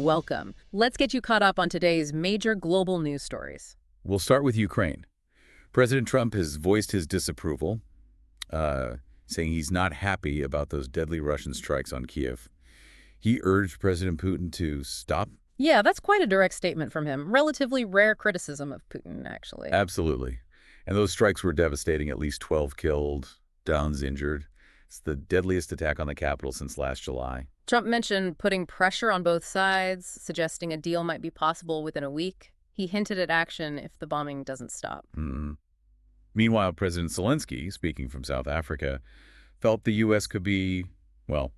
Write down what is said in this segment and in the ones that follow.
welcome. Let's get you caught up on today's major global news stories. We'll start with Ukraine. President Trump has voiced his disapproval, saying he's not happy about those deadly Russian strikes on Kiev. He urged President Putin to stop. Yeah, that's quite a direct statement from him. Relatively rare criticism of Putin, actually. Absolutely. And those strikes were devastating. At least 12 killed, dozens injured. It's the deadliest attack on the capital since last July. Trump mentioned putting pressure on both sides, suggesting a deal might be possible within a week. He hinted at action if the bombing doesn't stop. Meanwhile, President Zelensky, speaking from South Africa, felt the U.S. could be, well,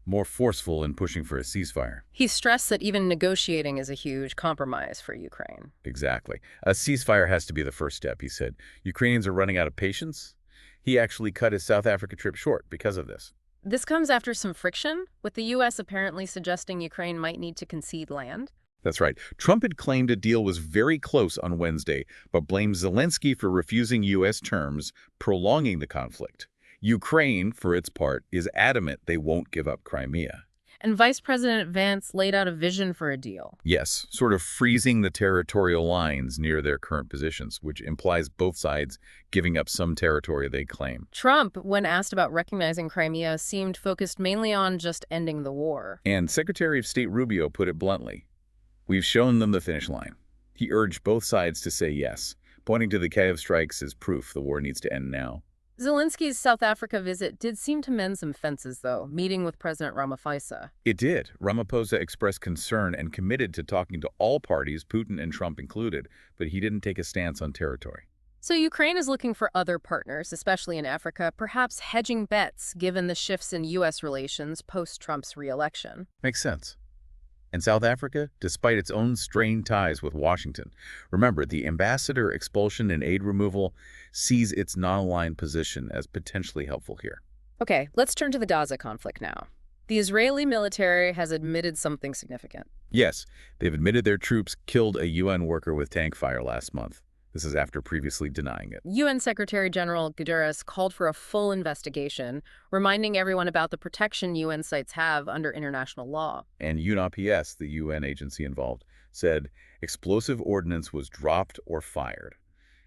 more forceful in pushing for a ceasefire. He stressed that even negotiating is a huge compromise for Ukraine. Exactly. A ceasefire has to be the first step, he said. Ukrainians are running out of patience. He actually cut his South Africa trip short because of this. This comes after some friction, with the U.S. apparently suggesting Ukraine might need to concede land. That's right. Trump had claimed a deal was very close on Wednesday, but blamed Zelensky for refusing U.S. terms, prolonging the conflict. Ukraine, for its part, is adamant they won't give up Crimea. And Vice President Vance laid out a vision for a deal. Yes, sort of freezing the territorial lines near their current positions, which implies both sides giving up some territory they claim. Trump, when asked about recognizing Crimea, seemed focused mainly on just ending the war. And Secretary of State Rubio put it bluntly, "We've shown them the finish line." He urged both sides to say yes, pointing to the Kiev strikes as proof the war needs to end now. Zelensky's South Africa visit did seem to mend some fences, though, meeting with President Ramaphosa. It did. Ramaphosa expressed concern and committed to talking to all parties, Putin and Trump included, but he didn't take a stance on territory. So Ukraine is looking for other partners, especially in Africa, perhaps hedging bets given the shifts in U.S. relations post-Trump's re-election. Makes sense. And South Africa, despite its own strained ties with Washington. Remember, the ambassador expulsion and aid removal sees its non-aligned position as potentially helpful here. Okay, let's turn to the Gaza conflict now. The Israeli military has admitted something significant. Yes, they've admitted their troops killed a UN worker with tank fire last month. This is after previously denying it. UN Secretary General Guterres called for a full investigation, reminding everyone about the protection UN sites have under international law. And UNOPS, the UN agency involved, said explosive ordnance was dropped or fired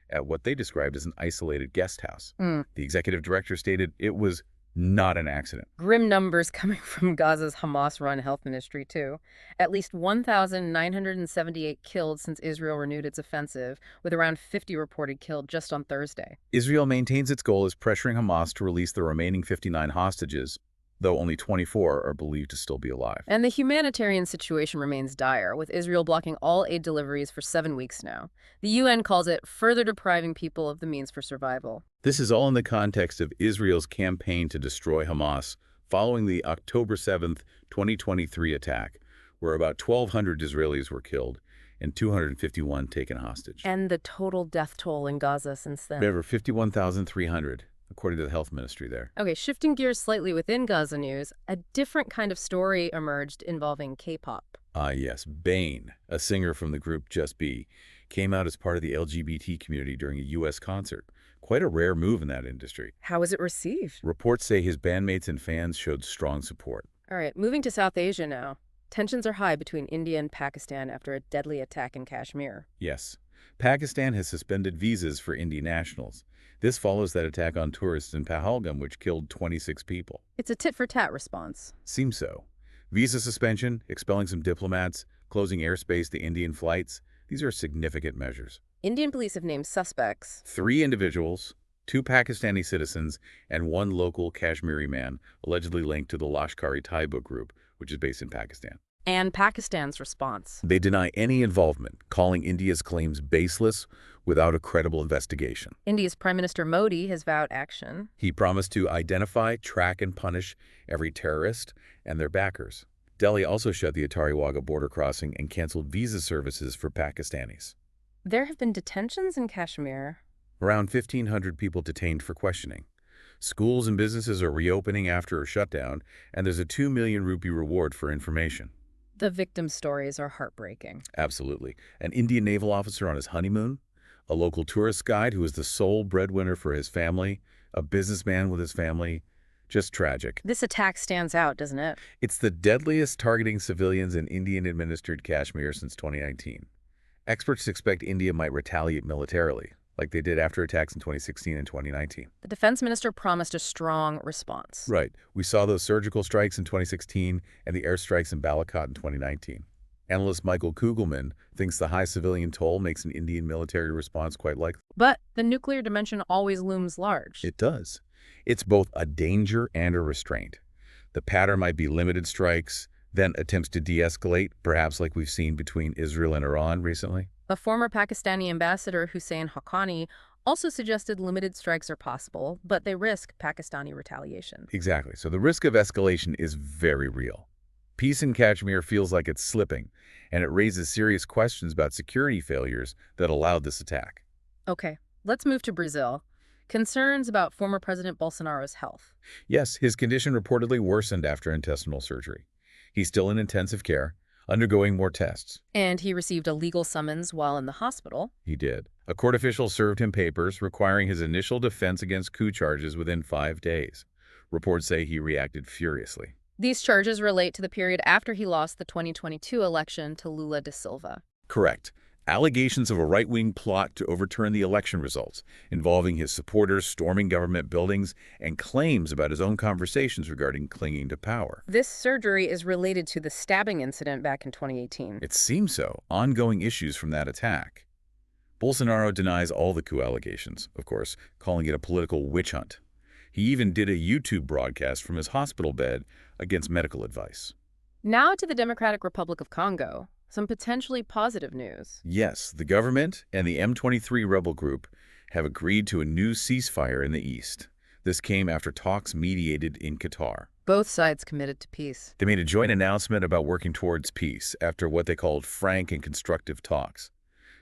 at what they described as an isolated guest house. The executive director stated it was not an accident. Grim numbers coming from Gaza's Hamas-run health ministry, too. At least 1,978 killed since Israel renewed its offensive, with around 50 reported killed just on Thursday. Israel maintains its goal as pressuring Hamas to release the remaining 59 hostages, though only 24 are believed to still be alive. And the humanitarian situation remains dire, with Israel blocking all aid deliveries for 7 weeks now. The UN calls it further depriving people of the means for survival. This is all in the context of Israel's campaign to destroy Hamas following the October 7, 2023 attack, where about 1,200 Israelis were killed and 251 taken hostage. And the total death toll in Gaza since then. Over 51,300. According to the health ministry there. Okay, shifting gears slightly within Gaza news, a different kind of story emerged involving K-pop. Yes. Bain, a singer from the group Just Be, came out as part of the LGBT community during a U.S. concert. Quite a rare move in that industry. How was it received? Reports say his bandmates and fans showed strong support. All right, moving to South Asia now. Tensions are high between India and Pakistan after a deadly attack in Kashmir. Yes. Pakistan has suspended visas for Indian nationals. This follows that attack on tourists in Pahalgam, which killed 26 people. It's a tit-for-tat response. Seems so. Visa suspension, expelling some diplomats, closing airspace to Indian flights. These are significant measures. Indian police have named suspects. 3 individuals, 2 Pakistani citizens, and 1 local Kashmiri man, allegedly linked to the Lashkar-e-Taiba group, which is based in Pakistan. And Pakistan's response. They deny any involvement, calling India's claims baseless without a credible investigation. India's Prime Minister Modi has vowed action. He promised to identify, track, and punish every terrorist and their backers. Delhi also shut the Attari-Wagah border crossing and canceled visa services for Pakistanis. There have been detentions in Kashmir. Around 1,500 people detained for questioning. Schools and businesses are reopening after a shutdown, and there's a 2 million rupee reward for information. The victim stories are heartbreaking. Absolutely. An Indian naval officer on his honeymoon, a local tourist guide who is the sole breadwinner for his family, a businessman with his family, Just tragic. This attack stands out, doesn't it? It's the deadliest targeting civilians in Indian-administered Kashmir since 2019. Experts expect India might retaliate militarily, like they did after attacks in 2016 and 2019. The defense minister promised a strong response. Right. We saw those surgical strikes in 2016 and the airstrikes in Balakot in 2019. Analyst Michael Kugelman thinks the high civilian toll makes an Indian military response quite likely. But the nuclear dimension always looms large. It does. It's both a danger and a restraint. The pattern might be limited strikes, then attempts to de-escalate, perhaps like we've seen between Israel and Iran recently. A former Pakistani ambassador, Hussein Haqqani, also suggested limited strikes are possible, but they risk Pakistani retaliation. Exactly. So the risk of escalation is very real. Peace in Kashmir feels like it's slipping, and it raises serious questions about security failures that allowed this attack. Okay, let's move to Brazil. Concerns about former President Bolsonaro's health. Yes, his condition reportedly worsened after intestinal surgery. He's still in intensive care, undergoing more tests. And he received a legal summons while in the hospital. He did. A court official served him papers requiring his initial defense against coup charges within 5 days. Reports say he reacted furiously. These charges relate to the period after he lost the 2022 election to Lula da Silva. Correct. Allegations of a right-wing plot to overturn the election results, involving his supporters storming government buildings and claims about his own conversations regarding clinging to power. This surgery is related to the stabbing incident back in 2018. It seems so. Ongoing issues from that attack. Bolsonaro denies all the coup allegations, of course, calling it a political witch hunt. He even did a YouTube broadcast from his hospital bed against medical advice. Now to the Democratic Republic of Congo. Some potentially positive news. Yes, the government and the M23 rebel group have agreed to a new ceasefire in the east. This came after talks mediated in Qatar. Both sides committed to peace. They made a joint announcement about working towards peace after what they called frank and constructive talks.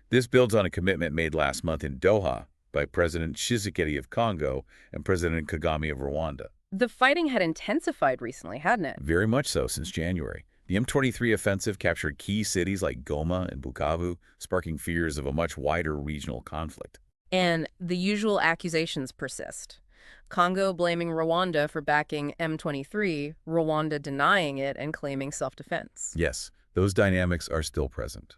This builds on a commitment made last month in Doha by President Tshisekedi of Congo and President Kagame of Rwanda. The fighting had intensified recently, hadn't it? Very much so since January. The M23 offensive captured key cities like Goma and Bukavu, sparking fears of a much wider regional conflict. And the usual accusations persist. Congo blaming Rwanda for backing M23, Rwanda denying it and claiming self-defense. Yes, those dynamics are still present.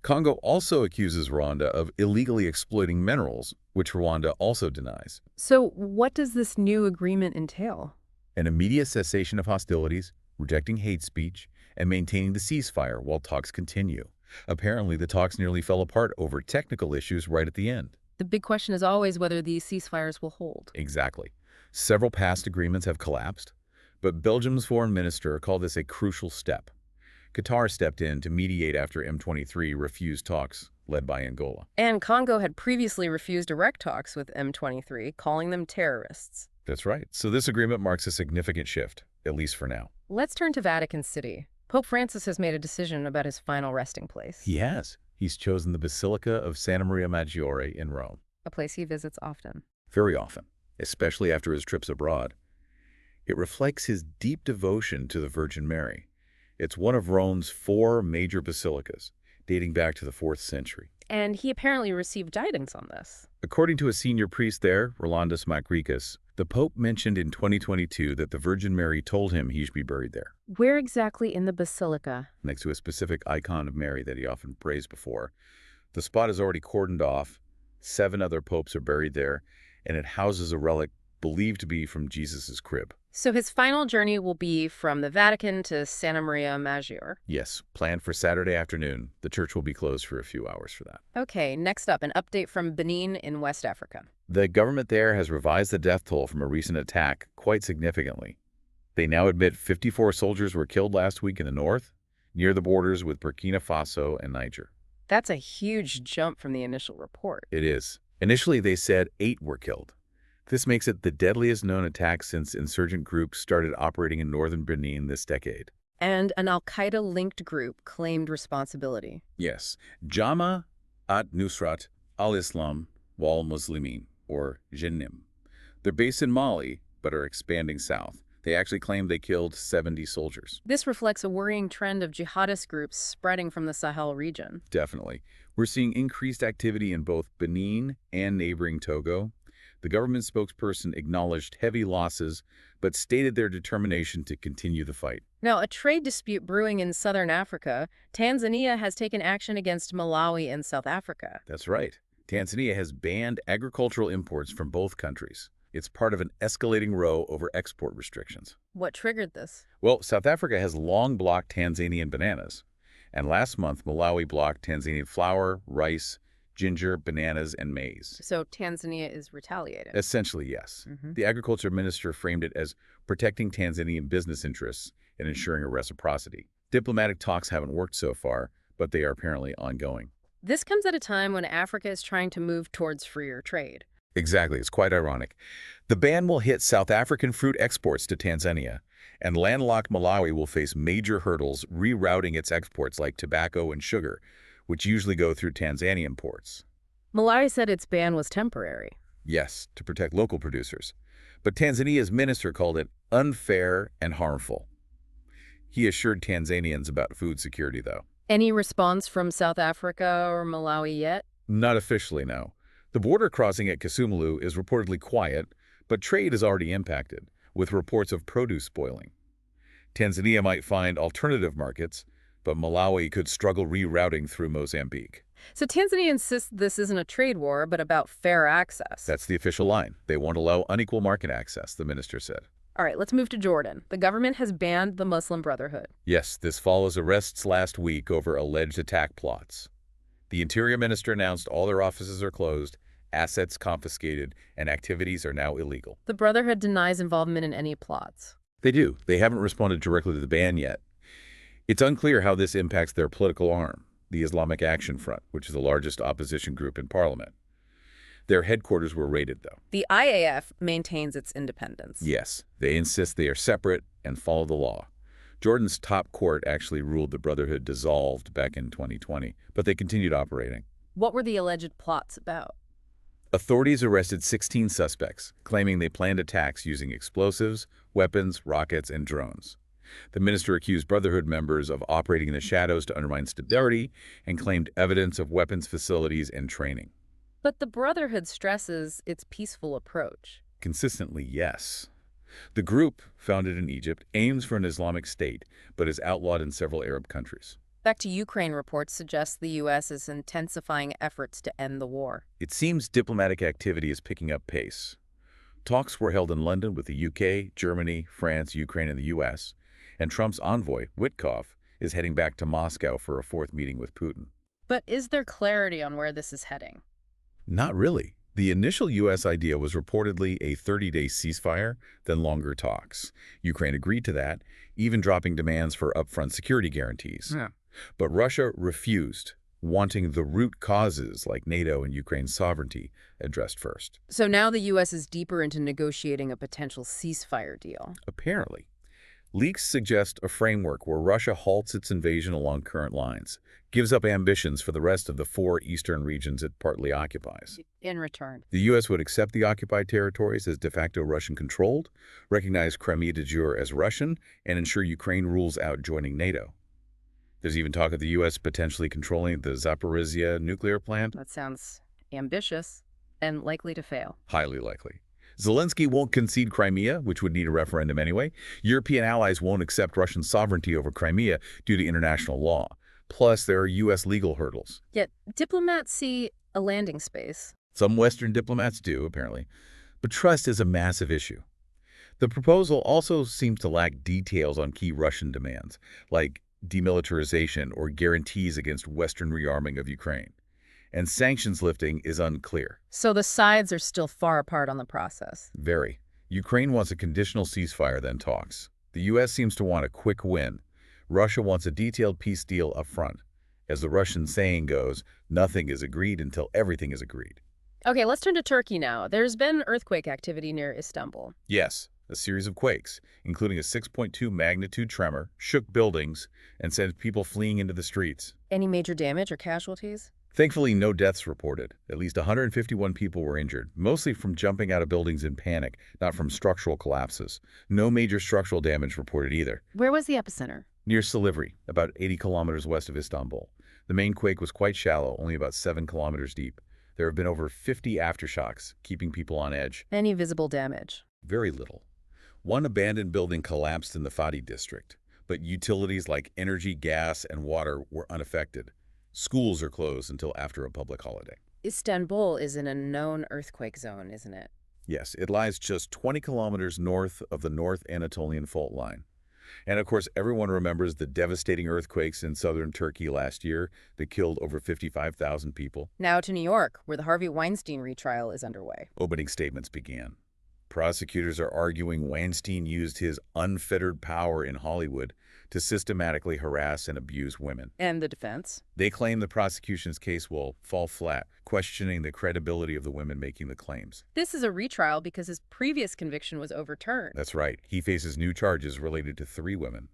Congo also accuses Rwanda of illegally exploiting minerals, which Rwanda also denies. So what does this new agreement entail? An immediate cessation of hostilities, rejecting hate speech, and maintaining the ceasefire while talks continue. Apparently, the talks nearly fell apart over technical issues right at the end. The big question is always whether these ceasefires will hold. Exactly. Several past agreements have collapsed, but Belgium's foreign minister called this a crucial step. Qatar stepped in to mediate after M23 refused talks led by Angola. And Congo had previously refused direct talks with M23, calling them terrorists. That's right. So this agreement marks a significant shift, at least for now. Let's turn to Vatican City. Pope Francis has made a decision about his final resting place. He has. He's chosen the Basilica of Santa Maria Maggiore in Rome. A place he visits often. Very often, especially after his trips abroad. It reflects his deep devotion to the Virgin Mary. It's one of Rome's 4 major basilicas, dating back to the 4th century. And he apparently received guidance on this. According to a senior priest there, Rolandus Macricus, the Pope mentioned in 2022 that the Virgin Mary told him he should be buried there. Where exactly in the basilica? Next to a specific icon of Mary that he often prays before. The spot is already cordoned off. 7 other popes are buried there, and it houses a relic believed to be from Jesus' crib. So his final journey will be from the Vatican to Santa Maria Maggiore. Yes, planned for Saturday afternoon. The church will be closed for a few hours for that. Okay, next up, an update from Benin in West Africa. The government there has revised the death toll from a recent attack quite significantly. They now admit 54 soldiers were killed last week in the north, near the borders with Burkina Faso and Niger. That's a huge jump from the initial report. It is. Initially, they said 8 were killed. This makes it the deadliest known attack since insurgent groups started operating in northern Benin this decade. And an al-Qaeda-linked group claimed responsibility. Yes, Jama at-Nusrat al-Islam wal-Muslimin, or JNIM. They're based in Mali, but are expanding south. They actually claim they killed 70 soldiers. This reflects a worrying trend of jihadist groups spreading from the Sahel region. Definitely. We're seeing increased activity in both Benin and neighboring Togo. The government spokesperson acknowledged heavy losses, but stated their determination to continue the fight. Now, a trade dispute brewing in southern Africa, Tanzania has taken action against Malawi and South Africa. That's right. Tanzania has banned agricultural imports from both countries. It's part of an escalating row over export restrictions. What triggered this? Well, South Africa has long blocked Tanzanian bananas. And last month, Malawi blocked Tanzanian flour, rice, ginger, bananas, and maize. So Tanzania is retaliating. Essentially, yes. The agriculture minister framed it as protecting Tanzanian business interests and ensuring a reciprocity. Diplomatic talks haven't worked so far, but they are apparently ongoing. This comes at a time when Africa is trying to move towards freer trade. Exactly. It's quite ironic. The ban will hit South African fruit exports to Tanzania, and landlocked Malawi will face major hurdles rerouting its exports like tobacco and sugar, which usually go through Tanzanian ports. Malawi said its ban was temporary. Yes, to protect local producers. But Tanzania's minister called it unfair and harmful. He assured Tanzanians about food security, though. Any response from South Africa or Malawi yet? Not officially, no. The border crossing at Kasumalu is reportedly quiet, but trade is already impacted, with reports of produce spoiling. Tanzania might find alternative markets, but Malawi could struggle rerouting through Mozambique. So Tanzania insists this isn't a trade war, but about fair access. That's the official line. They won't allow unequal market access, the minister said. All right, let's move to Jordan. The government has banned the Muslim Brotherhood. Yes, this follows arrests last week over alleged attack plots. The interior minister announced all their offices are closed, assets confiscated, and activities are now illegal. The Brotherhood denies involvement in any plots. They do. They haven't responded directly to the ban yet. It's unclear how this impacts their political arm, the Islamic Action Front, which is the largest opposition group in parliament. Their headquarters were raided, though. The IAF maintains its independence. Yes, they insist they are separate and follow the law. Jordan's top court actually ruled the Brotherhood dissolved back in 2020, but they continued operating. What were the alleged plots about? Authorities arrested 16 suspects, claiming they planned attacks using explosives, weapons, rockets, and drones. The minister accused Brotherhood members of operating in the shadows to undermine stability and claimed evidence of weapons facilities and training. But the Brotherhood stresses its peaceful approach. Consistently, yes. The group, founded in Egypt, aims for an Islamic state, but is outlawed in several Arab countries. Back to Ukraine, reports suggest the U.S. is intensifying efforts to end the war. It seems diplomatic activity is picking up pace. Talks were held in London with the UK, Germany, France, Ukraine, and the U.S., and Trump's envoy, Witkoff, is heading back to Moscow for a fourth meeting with Putin. But is there clarity on where this is heading? Not really. The initial U.S. idea was reportedly a 30-day ceasefire, then longer talks. Ukraine agreed to that, even dropping demands for upfront security guarantees. Yeah. But Russia refused, wanting the root causes like NATO and Ukraine's sovereignty addressed first. So now the U.S. is deeper into negotiating a potential ceasefire deal. Apparently. Leaks suggest a framework where Russia halts its invasion along current lines, gives up ambitions for the rest of the 4 eastern regions it partly occupies. In return, The U.S. would accept the occupied territories as de facto Russian-controlled, recognize Crimea de jure as Russian, and ensure Ukraine rules out joining NATO. There's even talk of the U.S. potentially controlling the Zaporizhia nuclear plant. that sounds ambitious and likely to fail. Highly likely. Zelensky won't concede Crimea, which would need a referendum anyway. European allies won't accept Russian sovereignty over Crimea due to international law. Plus, there are U.S. legal hurdles. Yet diplomats see a landing space. Some Western diplomats do, apparently. But trust is a massive issue. The proposal also seems to lack details on key Russian demands, like demilitarization or guarantees against Western rearming of Ukraine. And sanctions lifting is unclear. So the sides are still far apart on the process. Very. Ukraine wants a conditional ceasefire, then talks. The U.S. seems to want a quick win. Russia wants a detailed peace deal up front. As the Russian saying goes, nothing is agreed until everything is agreed. Okay, let's turn to Turkey now. There's been earthquake activity near Istanbul. Yes, a series of quakes, including a 6.2 magnitude tremor, shook buildings and sent people fleeing into the streets. Any major damage or casualties? Thankfully, no deaths reported. At least 151 people were injured, mostly from jumping out of buildings in panic, not from structural collapses. No major structural damage reported either. Where was the epicenter? Near Silivri, about 80 kilometers west of Istanbul. The main quake was quite shallow, only about 7 kilometers deep. There have been over 50 aftershocks, keeping people on edge. Any visible damage? Very little. One abandoned building collapsed in the Fadi district, but utilities like energy, gas, and water were unaffected. Schools are closed until after a public holiday. Istanbul is in a known earthquake zone, isn't it? Yes, it lies just 20 kilometers north of the North Anatolian fault line. And of course, everyone remembers the devastating earthquakes in southern Turkey last year that killed over 55,000 people. Now to New York, where the Harvey Weinstein retrial is underway. Opening statements began. Prosecutors are arguing Weinstein used his unfettered power in Hollywood to systematically harass and abuse women. And the defense? They claim the prosecution's case will fall flat, questioning the credibility of the women making the claims. This is a retrial because his previous conviction was overturned. That's right. He faces new charges related to 3 women: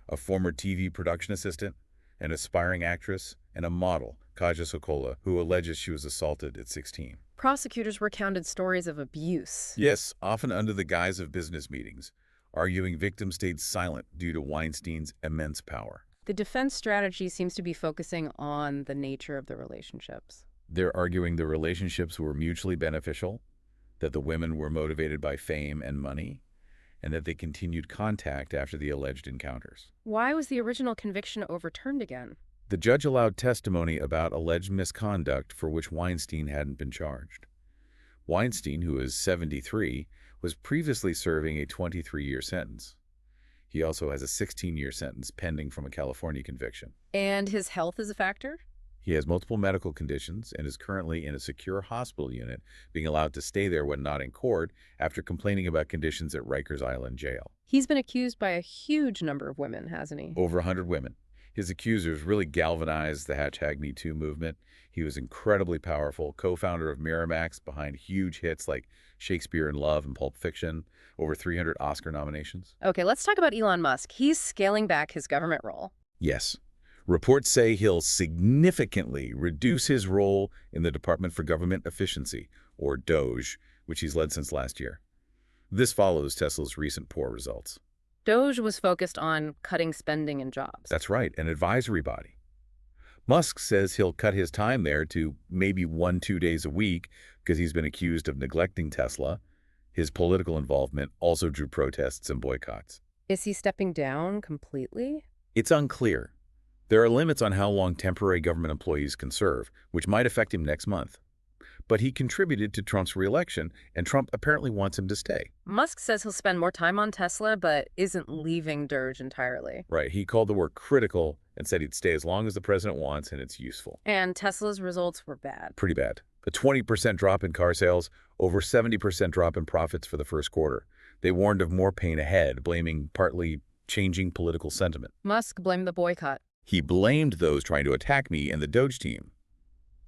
a former TV production assistant, an aspiring actress, and a model, Kaja Sokola, who alleges she was assaulted at 16. Prosecutors recounted stories of abuse. Yes, often under the guise of business meetings, arguing victims stayed silent due to Weinstein's immense power. The defense strategy seems to be focusing on the nature of the relationships. They're arguing the relationships were mutually beneficial, that the women were motivated by fame and money, and that they continued contact after the alleged encounters. Why was the original conviction overturned again? The judge allowed testimony about alleged misconduct for which Weinstein hadn't been charged. Weinstein, who is 73, was previously serving a 23-year sentence. He also has a 16-year sentence pending from a California conviction. And his health is a factor? He has multiple medical conditions and is currently in a secure hospital unit, being allowed to stay there when not in court after complaining about conditions at Rikers Island Jail. He's been accused by a huge number of women, hasn't he? Over 100 women. His accusers really galvanized the #MeToo movement. He was incredibly powerful, co-founder of Miramax, behind huge hits like Shakespeare in Love and Pulp Fiction, over 300 Oscar nominations. Okay, let's talk about Elon Musk. He's scaling back his government role. Yes. Reports say he'll significantly reduce his role in the Department for Government Efficiency, or DOGE, which he's led since last year. This follows Tesla's recent poor results. DOGE was focused on cutting spending and jobs. That's right, an advisory body. Musk says he'll cut his time there to maybe 1-2 days a week because he's been accused of neglecting Tesla. His political involvement also drew protests and boycotts. Is he stepping down completely? It's unclear. There are limits on how long temporary government employees can serve, which might affect him next month. But he contributed to Trump's re-election, and Trump apparently wants him to stay. Musk says he'll spend more time on Tesla, but isn't leaving DOGE entirely. Right. He called the work critical and said he'd stay as long as the president wants and it's useful. And Tesla's results were bad. Pretty bad. A 20% drop in car sales, over 70% drop in profits for the first quarter. They warned of more pain ahead, blaming partly changing political sentiment. Musk blamed the boycott. He blamed those trying to attack me and the DOGE team.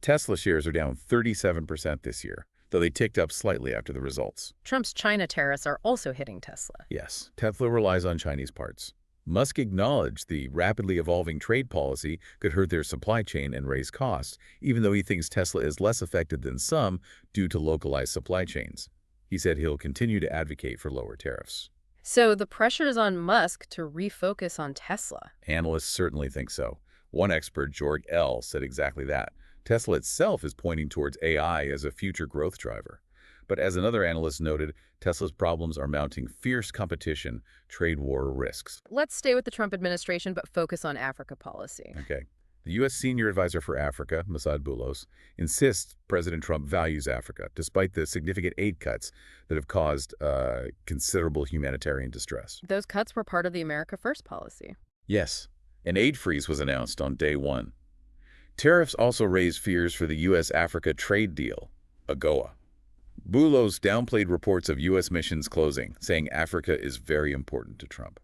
Tesla shares are down 37% this year, though they ticked up slightly after the results. Trump's China tariffs are also hitting Tesla. Yes, Tesla relies on Chinese parts. Musk acknowledged the rapidly evolving trade policy could hurt their supply chain and raise costs, even though he thinks Tesla is less affected than some due to localized supply chains. He said he'll continue to advocate for lower tariffs. So the pressure is on Musk to refocus on Tesla. Analysts certainly think so. One expert, George L., said exactly that. Tesla itself is pointing towards AI as a future growth driver. But as another analyst noted, Tesla's problems are mounting fierce competition, trade war risks. Let's stay with the Trump administration, but focus on Africa policy. Okay. The U.S. Senior Advisor for Africa, Masad Boulos, insists President Trump values Africa, despite the significant aid cuts that have caused considerable humanitarian distress. Those cuts were part of the America First policy. Yes. An aid freeze was announced on day one. Tariffs also raised fears for the U.S.-Africa trade deal, AGOA. Boulos downplayed reports of U.S. missions closing, saying Africa is very important to Trump.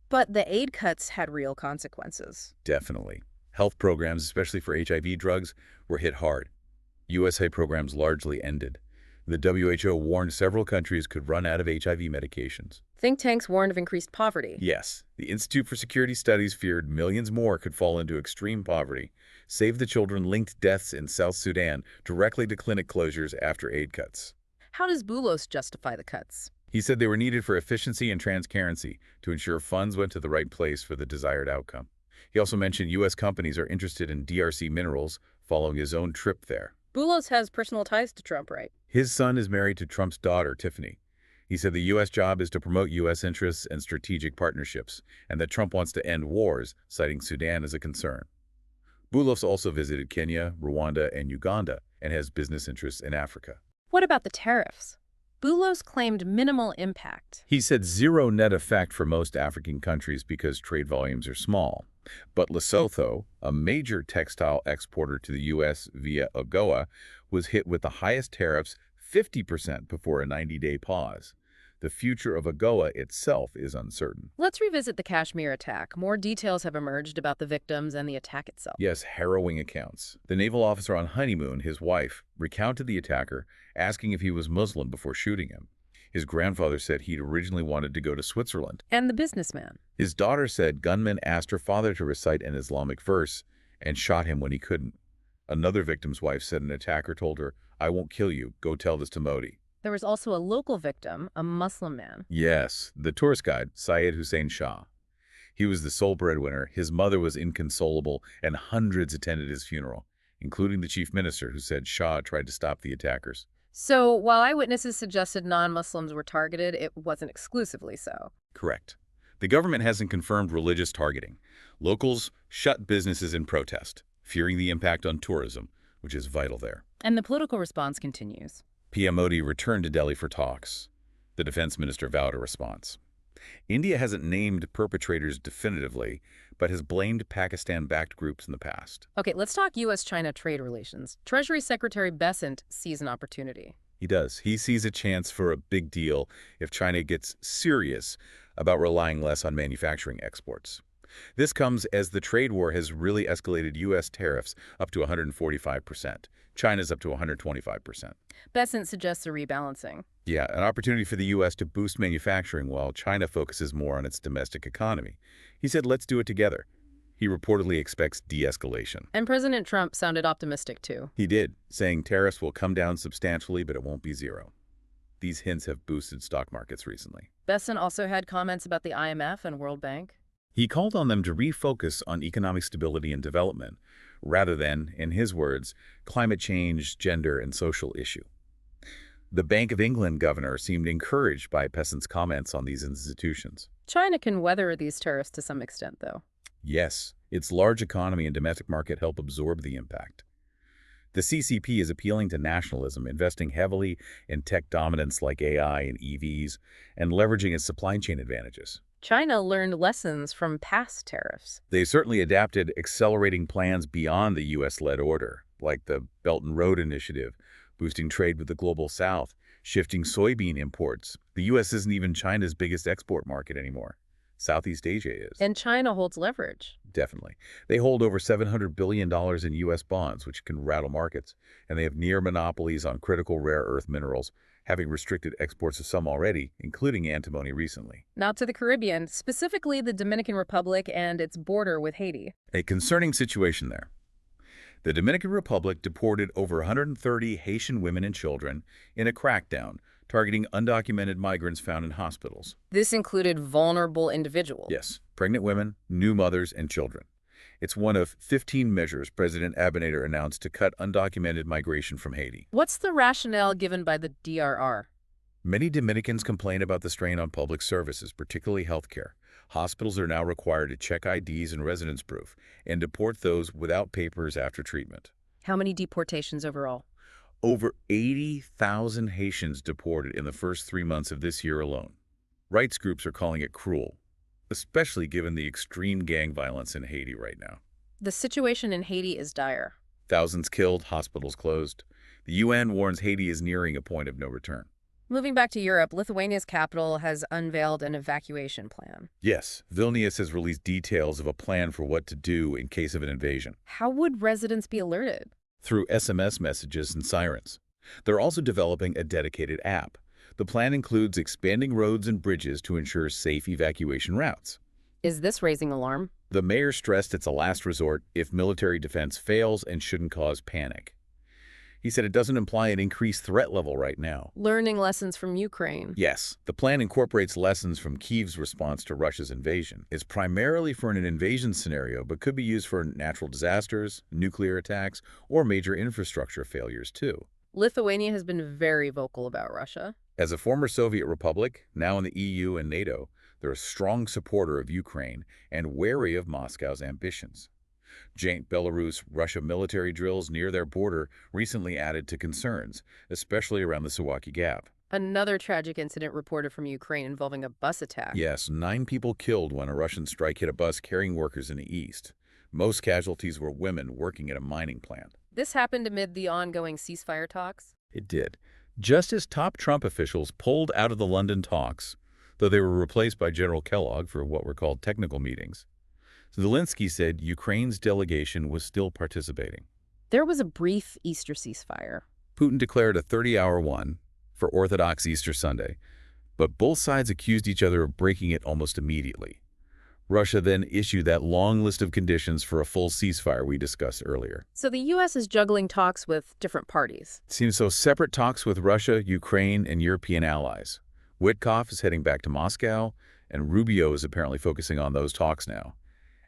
But the aid cuts had real consequences. Definitely. Health programs, especially for HIV drugs, were hit hard. USA programs largely ended. The WHO warned several countries could run out of HIV medications. Think tanks warned of increased poverty. Yes. The Institute for Security Studies feared millions more could fall into extreme poverty. Save the Children linked deaths in South Sudan directly to clinic closures after aid cuts. How does Boulos justify the cuts? He said they were needed for efficiency and transparency to ensure funds went to the right place for the desired outcome. He also mentioned U.S. companies are interested in DRC minerals following his own trip there. Boulos has personal ties to Trump, right? His son is married to Trump's daughter, Tiffany. He said the U.S. job is to promote U.S. interests and strategic partnerships, and that Trump wants to end wars, citing Sudan as a concern. Boulos also visited Kenya, Rwanda, and Uganda, and has business interests in Africa. What about the tariffs? Boulos claimed minimal impact. He said zero net effect for most African countries because trade volumes are small. But Lesotho, a major textile exporter to the U.S. via AGOA, was hit with the highest tariffs, 50%, before a 90-day pause. The future of AGOA itself is uncertain. Let's revisit the Kashmir attack. More details have emerged about the victims and the attack itself. Yes, harrowing accounts. The naval officer on honeymoon, his wife, recounted the attacker, asking if he was Muslim before shooting him. His grandfather said he'd originally wanted to go to Switzerland. And the businessman. His daughter said gunmen asked her father to recite an Islamic verse and shot him when he couldn't. Another victim's wife said an attacker told her, "I won't kill you. Go tell this to Modi." There was also a local victim, a Muslim man. Yes, the tourist guide, Syed Hussein Shah. He was the sole breadwinner, his mother was inconsolable, and hundreds attended his funeral, including the chief minister, who said Shah tried to stop the attackers. So while eyewitnesses suggested non-Muslims were targeted, it wasn't exclusively so. Correct. The government hasn't confirmed religious targeting. Locals shut businesses in protest, fearing the impact on tourism, which is vital there. And the political response continues. PM Modi returned to Delhi for talks. The defense minister vowed a response. India hasn't named perpetrators definitively, but has blamed Pakistan-backed groups in the past. Okay, let's talk U.S.-China trade relations. Treasury Secretary Bessent sees an opportunity. He does. He sees a chance for a big deal if China gets serious about relying less on manufacturing exports. This comes as the trade war has really escalated U.S. tariffs up to 145%. China's up to 125%. Bessent suggests a rebalancing. Yeah, an opportunity for the U.S. to boost manufacturing while China focuses more on its domestic economy. He said, let's do it together. He reportedly expects de-escalation. And President Trump sounded optimistic, too. He did, saying tariffs will come down substantially, but it won't be zero. These hints have boosted stock markets recently. Bessent also had comments about the IMF and World Bank. He called on them to refocus on economic stability and development, rather than, in his words, climate change, gender, and social issue. The Bank of England governor seemed encouraged by Bessent's comments on these institutions. China can weather these tariffs to some extent, though. Yes, its large economy and domestic market help absorb the impact. The CCP is appealing to nationalism, investing heavily in tech dominance like AI and EVs, and leveraging its supply chain advantages. China learned lessons from past tariffs. They certainly adapted accelerating plans beyond the U.S.-led order, like the Belt and Road Initiative, boosting trade with the Global South, shifting soybean imports. The U.S. isn't even China's biggest export market anymore. Southeast Asia is. And China holds leverage. Definitely. They hold over $700 billion in U.S. bonds, which can rattle markets, and they have near monopolies on critical rare earth minerals, having restricted exports of some already, including antimony recently. Now to the Caribbean, specifically the Dominican Republic and its border with Haiti. A concerning situation there. The Dominican Republic deported over 130 Haitian women and children in a crackdown targeting undocumented migrants found in hospitals. This included vulnerable individuals. Yes, pregnant women, new mothers, and children. It's one of 15 measures President Abinader announced to cut undocumented migration from Haiti. What's the rationale given by the DRR? Many Dominicans complain about the strain on public services, particularly healthcare. Hospitals are now required to check IDs and residence proof and deport those without papers after treatment. How many deportations overall? Over 80,000 Haitians deported in the first 3 months of this year alone. Rights groups are calling it cruel, especially given the extreme gang violence in Haiti right now. The situation in Haiti is dire. Thousands killed, hospitals closed. The UN warns Haiti is nearing a point of no return. Moving back to Europe, Lithuania's capital has unveiled an evacuation plan. Yes, Vilnius has released details of a plan for what to do in case of an invasion. How would residents be alerted? Through SMS messages and sirens. They're also developing a dedicated app. The plan includes expanding roads and bridges to ensure safe evacuation routes. Is this raising alarm? The mayor stressed it's a last resort if military defense fails and shouldn't cause panic. He said it doesn't imply an increased threat level right now. Learning lessons from Ukraine. Yes, the plan incorporates lessons from Kyiv's response to Russia's invasion. It's primarily for an invasion scenario, but could be used for natural disasters, nuclear attacks, or major infrastructure failures too. Lithuania has been very vocal about Russia. As a former Soviet republic, now in the EU and NATO, they're a strong supporter of Ukraine and wary of Moscow's ambitions. Joint Belarus-Russia military drills near their border recently added to concerns, especially around the Suwalki Gap. Another tragic incident reported from Ukraine involving a bus attack. Yes, 9 people killed when a Russian strike hit a bus carrying workers in the east. Most casualties were women working at a mining plant. This happened amid the ongoing ceasefire talks. It did. Just as top Trump officials pulled out of the London talks, though they were replaced by General Kellogg for what were called technical meetings. Zelensky said Ukraine's delegation was still participating. There was a brief Easter ceasefire. Putin declared a 30-hour one for Orthodox Easter Sunday, but both sides accused each other of breaking it almost immediately. Russia then issued that long list of conditions for a full ceasefire we discussed earlier. So the U.S. is juggling talks with different parties. It seems so. Separate talks with Russia, Ukraine, and European allies. Witkoff is heading back to Moscow, and Rubio is apparently focusing on those talks now.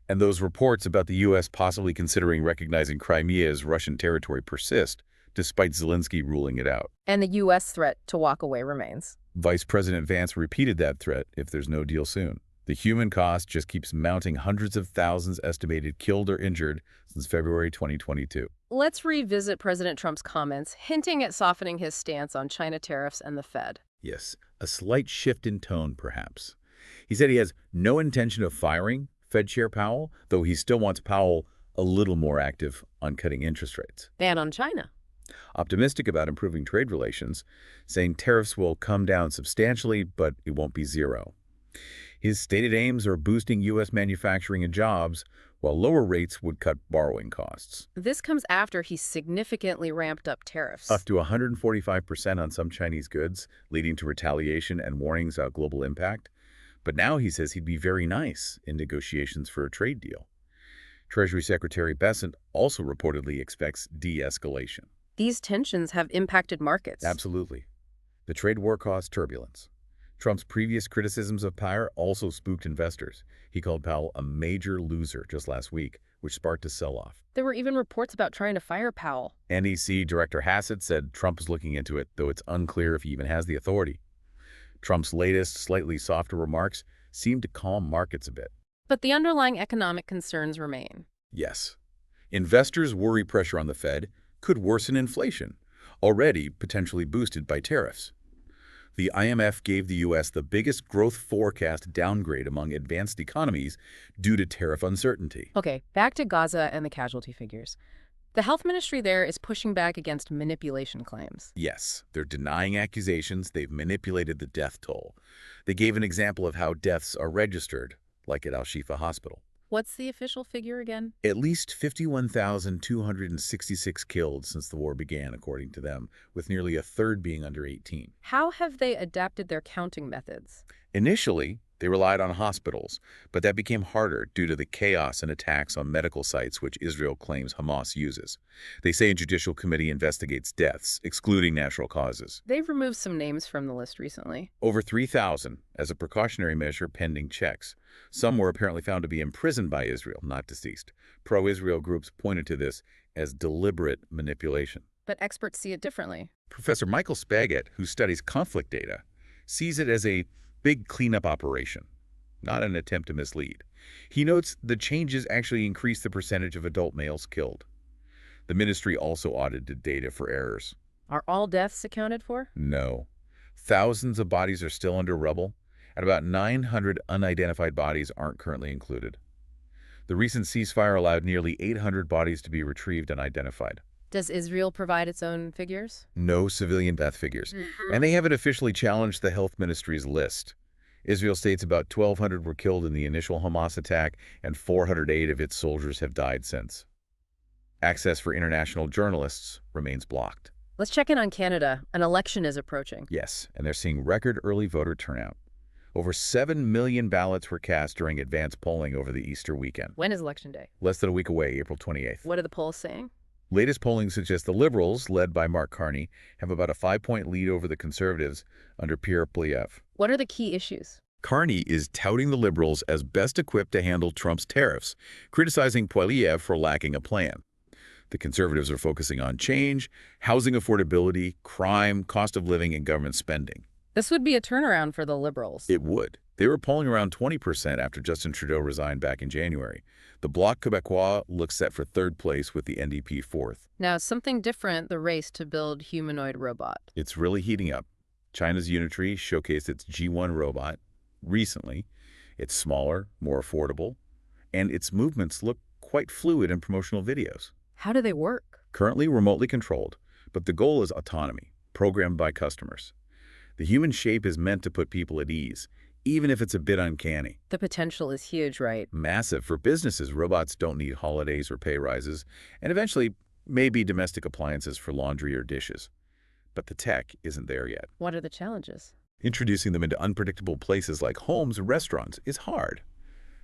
And those reports about the U.S. possibly considering recognizing Crimea as Russian territory persist, despite Zelensky ruling it out. And the U.S. threat to walk away remains. Vice President Vance repeated that threat if there's no deal soon. The human cost just keeps mounting, hundreds of thousands estimated killed or injured since February 2022. Let's revisit President Trump's comments, hinting at softening his stance on China tariffs and the Fed. Yes, a slight shift in tone, perhaps. He said he has no intention of firing Fed Chair Powell, though he still wants Powell a little more active on cutting interest rates. Ban on China. Optimistic about improving trade relations, saying tariffs will come down substantially, but it won't be zero. His stated aims are boosting U.S. manufacturing and jobs, while lower rates would cut borrowing costs. This comes after he significantly ramped up tariffs. Up to 145% on some Chinese goods, leading to retaliation and warnings about global impact. But now he says he'd be very nice in negotiations for a trade deal. Treasury Secretary Bessent also reportedly expects de-escalation. These tensions have impacted markets. Absolutely. The trade war caused turbulence. Trump's previous criticisms of Powell also spooked investors. He called Powell a major loser just last week, which sparked a sell-off. There were even reports about trying to fire Powell. NEC Director Hassett said Trump is looking into it, though it's unclear if he even has the authority. Trump's latest, slightly softer remarks seemed to calm markets a bit. But the underlying economic concerns remain. Yes. Investors worry pressure on the Fed could worsen inflation, already potentially boosted by tariffs. The IMF gave the U.S. the biggest growth forecast downgrade among advanced economies due to tariff uncertainty. Okay, back to Gaza and the casualty figures. The health ministry there is pushing back against manipulation claims. Yes, they're denying accusations they've manipulated the death toll. They gave an example of how deaths are registered, like at Al-Shifa Hospital. What's the official figure again? At least 51,266 killed since the war began, according to them, with nearly a third being under 18. How have they adapted their counting methods? Initially, they relied on hospitals, but that became harder due to the chaos and attacks on medical sites which Israel claims Hamas uses. They say a judicial committee investigates deaths, excluding natural causes. They've removed some names from the list recently. Over 3,000 as a precautionary measure pending checks. Some were apparently found to be imprisoned by Israel, not deceased. Pro-Israel groups pointed to this as deliberate manipulation. But experts see it differently. Professor Michael Spagat, who studies conflict data, sees it as a big cleanup operation, not an attempt to mislead. He notes the changes actually increase the percentage of adult males killed. The ministry also audited data for errors. Are all deaths accounted for? No. Thousands of bodies are still under rubble, and about 900 unidentified bodies aren't currently included. The recent ceasefire allowed nearly 800 bodies to be retrieved and identified. Does Israel provide its own figures? No civilian death figures. And they haven't officially challenged the health ministry's list. Israel states about 1,200 were killed in the initial Hamas attack, and 408 of its soldiers have died since. Access for international journalists remains blocked. Let's check in on Canada. An election is approaching. Yes, and they're seeing record early voter turnout. Over 7 million ballots were cast during advance polling over the Easter weekend. When is Election Day? Less than a week away, April 28th. What are the polls saying? Latest polling suggests the Liberals, led by Mark Carney, have about a 5-point lead over the Conservatives under Pierre Poilievre. What are the key issues? Carney is touting the Liberals as best equipped to handle Trump's tariffs, criticizing Poilievre for lacking a plan. The Conservatives are focusing on change, housing affordability, crime, cost of living, and government spending. This would be a turnaround for the Liberals. It would. They were polling around 20% after Justin Trudeau resigned back in January. The Bloc Québécois looks set for third place with the NDP fourth. Now, something different, the race to build humanoid robot. It's really heating up. China's Unitree showcased its G1 robot recently. It's smaller, more affordable, and its movements look quite fluid in promotional videos. How do they work? Currently remotely controlled, but the goal is autonomy, programmed by customers. The human shape is meant to put people at ease, even if it's a bit uncanny. The potential is huge, right? Massive. For businesses, robots don't need holidays or pay rises, and eventually maybe domestic appliances for laundry or dishes. But the tech isn't there yet. What are the challenges? Introducing them into unpredictable places like homes and restaurants is hard.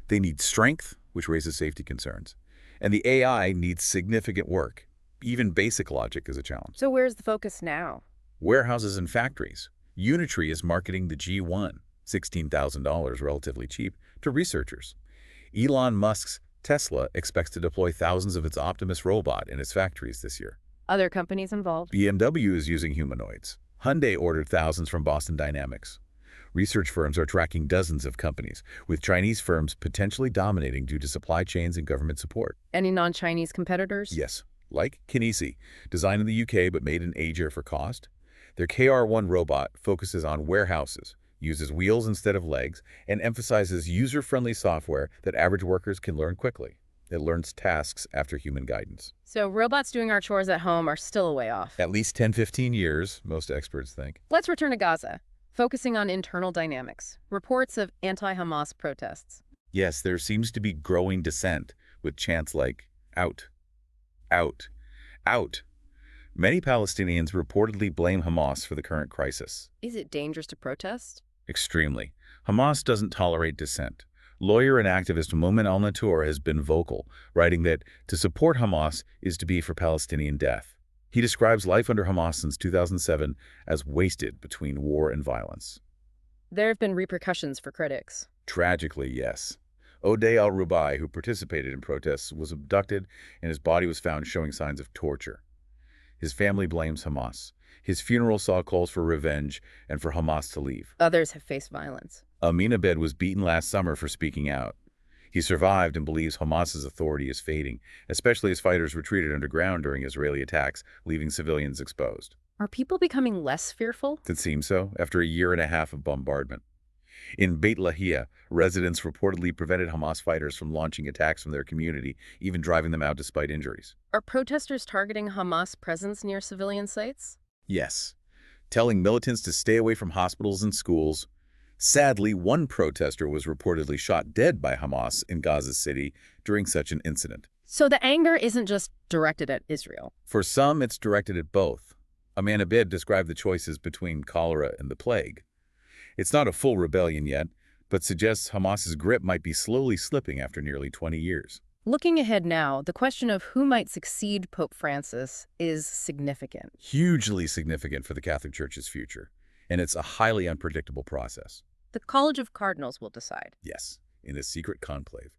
They need strength, which raises safety concerns. And the AI needs significant work. Even basic logic is a challenge. So where's the focus now? Warehouses and factories. Unitree is marketing the G1, $16,000 relatively cheap, to researchers. Elon Musk's Tesla expects to deploy thousands of its Optimus robot in its factories this year. Other companies involved? BMW is using humanoids. Hyundai ordered thousands from Boston Dynamics. Research firms are tracking dozens of companies, with Chinese firms potentially dominating due to supply chains and government support. Any non-Chinese competitors? Yes, like Kinesi, designed in the UK but made in Asia for cost. Their KR1 robot focuses on warehouses, uses wheels instead of legs, and emphasizes user-friendly software that average workers can learn quickly. It learns tasks after human guidance. So robots doing our chores at home are still a way off. At least 10-15 years, most experts think. Let's return to Gaza, focusing on internal dynamics. Reports of anti-Hamas protests. Yes, there seems to be growing dissent, with chants like, out, out, out. Many Palestinians reportedly blame Hamas for the current crisis. Is it dangerous to protest? Extremely. Hamas doesn't tolerate dissent. Lawyer and activist Momin al-Natour has been vocal, writing that to support Hamas is to be for Palestinian death. He describes life under Hamas since 2007 as wasted between war and violence. There have been repercussions for critics. Tragically, yes. Odeh al-Rubai, who participated in protests, was abducted and his body was found showing signs of torture. His family blames Hamas. His funeral saw calls for revenge and for Hamas to leave. Others have faced violence. Amin Abed was beaten last summer for speaking out. He survived and believes Hamas's authority is fading, especially as fighters retreated underground during Israeli attacks, leaving civilians exposed. Are people becoming less fearful? It seems so, after a year and a half of bombardment. In Beit Lahia, residents reportedly prevented Hamas fighters from launching attacks from their community, even driving them out despite injuries. Are protesters targeting Hamas presence near civilian sites? Yes, telling militants to stay away from hospitals and schools. Sadly, one protester was reportedly shot dead by Hamas in Gaza City during such an incident. So the anger isn't just directed at Israel. For some, it's directed at both. Amin Abed described the choices between cholera and the plague. It's not a full rebellion yet, but suggests Hamas's grip might be slowly slipping after nearly 20 years. Looking ahead now, the question of who might succeed Pope Francis is significant. Hugely significant for the Catholic Church's future, and it's a highly unpredictable process. The College of Cardinals will decide. Yes, in a secret conclave.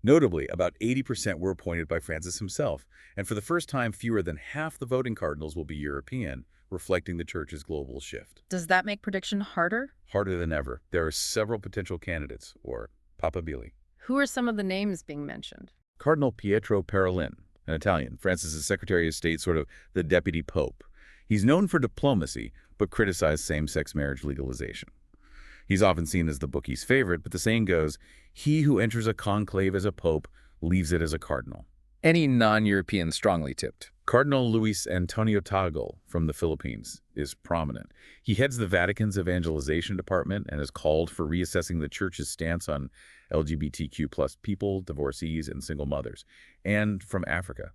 Notably, about 80% were appointed by Francis himself, and for the first time, fewer than half the voting cardinals will be European, reflecting the Church's global shift. Does that make prediction harder? Harder than ever. There are several potential candidates, or papabili. Who are some of the names being mentioned? Cardinal Pietro Parolin, an Italian, Francis's Secretary of State, sort of the deputy pope. He's known for diplomacy, but criticized same-sex marriage legalization. He's often seen as the bookie's favorite, but the saying goes, he who enters a conclave as a pope leaves it as a cardinal. Any non-European strongly tipped. Cardinal Luis Antonio Tagle from the Philippines is prominent. He heads the Vatican's evangelization department and has called for reassessing the Church's stance on LGBTQ+ people, divorcees, and single mothers. And from Africa.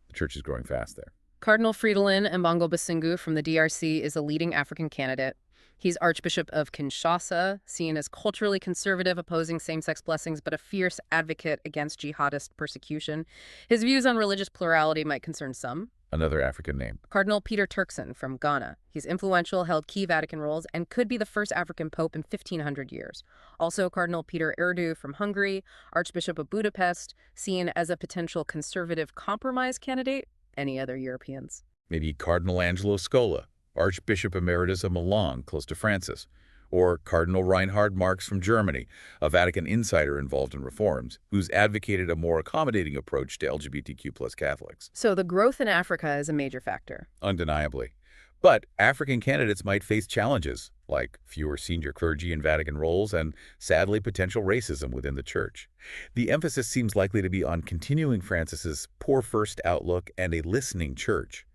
The Church is growing fast there. Cardinal Fridolin Mbongo Basingu from the DRC is a leading African candidate. He's Archbishop of Kinshasa, seen as culturally conservative, opposing same-sex blessings, but a fierce advocate against jihadist persecution. His views on religious plurality might concern some. Another African name. Cardinal Peter Turkson from Ghana. He's influential, held key Vatican roles, and could be the first African pope in 1,500 years. Also, Cardinal Peter Erdo from Hungary, Archbishop of Budapest, seen as a potential conservative compromise candidate. Any other Europeans? Maybe Cardinal Angelo Scola, Archbishop Emeritus of Milan, close to Francis, or Cardinal Reinhard Marx from Germany, a Vatican insider involved in reforms, who's advocated a more accommodating approach to LGBTQ+ Catholics. So the growth in Africa is a major factor. Undeniably. But African candidates might face challenges, like fewer senior clergy in Vatican roles and, sadly, potential racism within the church. The emphasis seems likely to be on continuing Francis's poor first outlook and a listening church.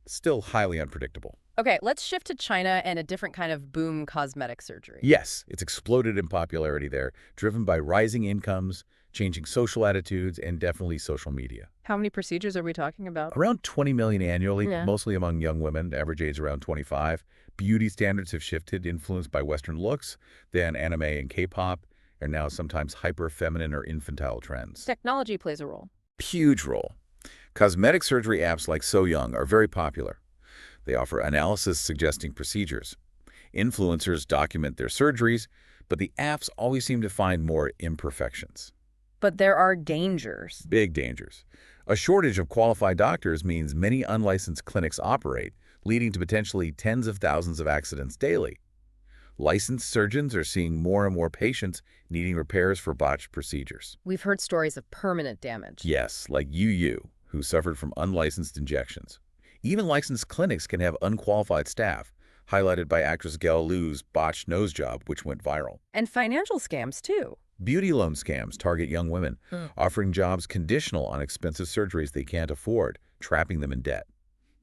Still highly unpredictable. Okay, let's shift to China and a different kind of boom cosmetic surgery. Yes, it's exploded in popularity there, driven by rising incomes, changing social attitudes, and definitely social media. How many procedures are we talking about? Around 20 million annually, Yeah. mostly among young women, average age around 25. Beauty standards have shifted, influenced by Western looks, then anime and K-pop, and now sometimes hyper-feminine or infantile trends. Technology plays a role. Huge role. Cosmetic surgery apps like So Young are very popular. They offer analysis suggesting procedures. Influencers document their surgeries, but the apps always seem to find more imperfections. But there are dangers. Big dangers. A shortage of qualified doctors means many unlicensed clinics operate, leading to potentially tens of thousands of accidents daily. Licensed surgeons are seeing more and more patients needing repairs for botched procedures. We've heard stories of permanent damage. Yes, like Yu, who suffered from unlicensed injections. Even licensed clinics can have unqualified staff, highlighted by actress Gal Lu's botched nose job, which went viral. And financial scams, too. Beauty loan scams target young women, offering jobs conditional on expensive surgeries they can't afford, trapping them in debt.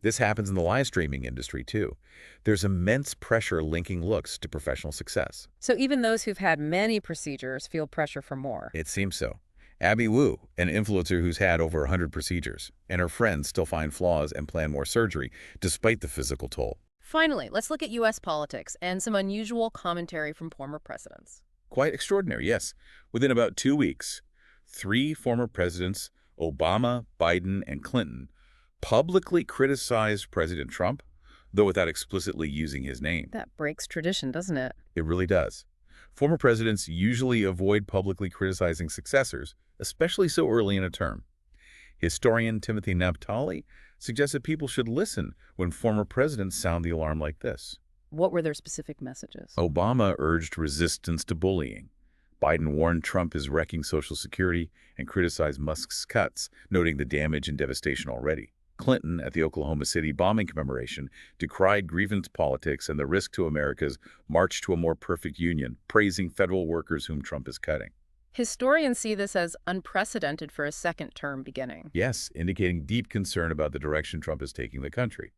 This happens in the live streaming industry, too. There's immense pressure linking looks to professional success. So even those who've had many procedures feel pressure for more. It seems so. Abby Wu, an influencer who's had over 100 procedures, and her friends still find flaws and plan more surgery, despite the physical toll. Finally, let's look at U.S. politics and some unusual commentary from former presidents. Quite extraordinary, yes. Within about 2 weeks, 3 former presidents, Obama, Biden, and Clinton, publicly criticized President Trump, though without explicitly using his name. That breaks tradition, doesn't it? It really does. Former presidents usually avoid publicly criticizing successors, especially so early in a term. Historian Timothy Naphtali suggests that people should listen when former presidents sound the alarm like this. What were their specific messages? Obama urged resistance to bullying. Biden warned Trump is wrecking Social Security and criticized Musk's cuts, noting the damage and devastation already. Clinton, at the Oklahoma City bombing commemoration, decried grievance politics and the risk to America's march to a more perfect union, praising federal workers whom Trump is cutting. Historians see this as unprecedented for a second term beginning. Yes, indicating deep concern about the direction Trump is taking the country.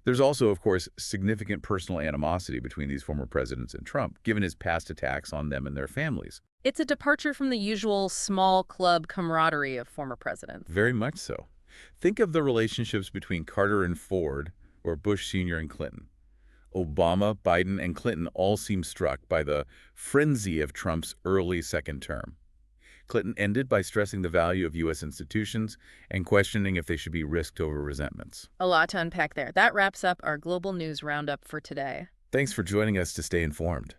There's also, of course, significant personal animosity between these former presidents and Trump, given his past attacks on them and their families. It's a departure from the usual small club camaraderie of former presidents. Very much so. Think of the relationships between Carter and Ford, or Bush Sr. and Clinton. Obama, Biden, and Clinton all seem struck by the frenzy of Trump's early second term. Clinton ended by stressing the value of U.S. institutions and questioning if they should be risked over resentments. A lot to unpack there. That wraps up our Global News Roundup for today. Thanks for joining us to stay informed.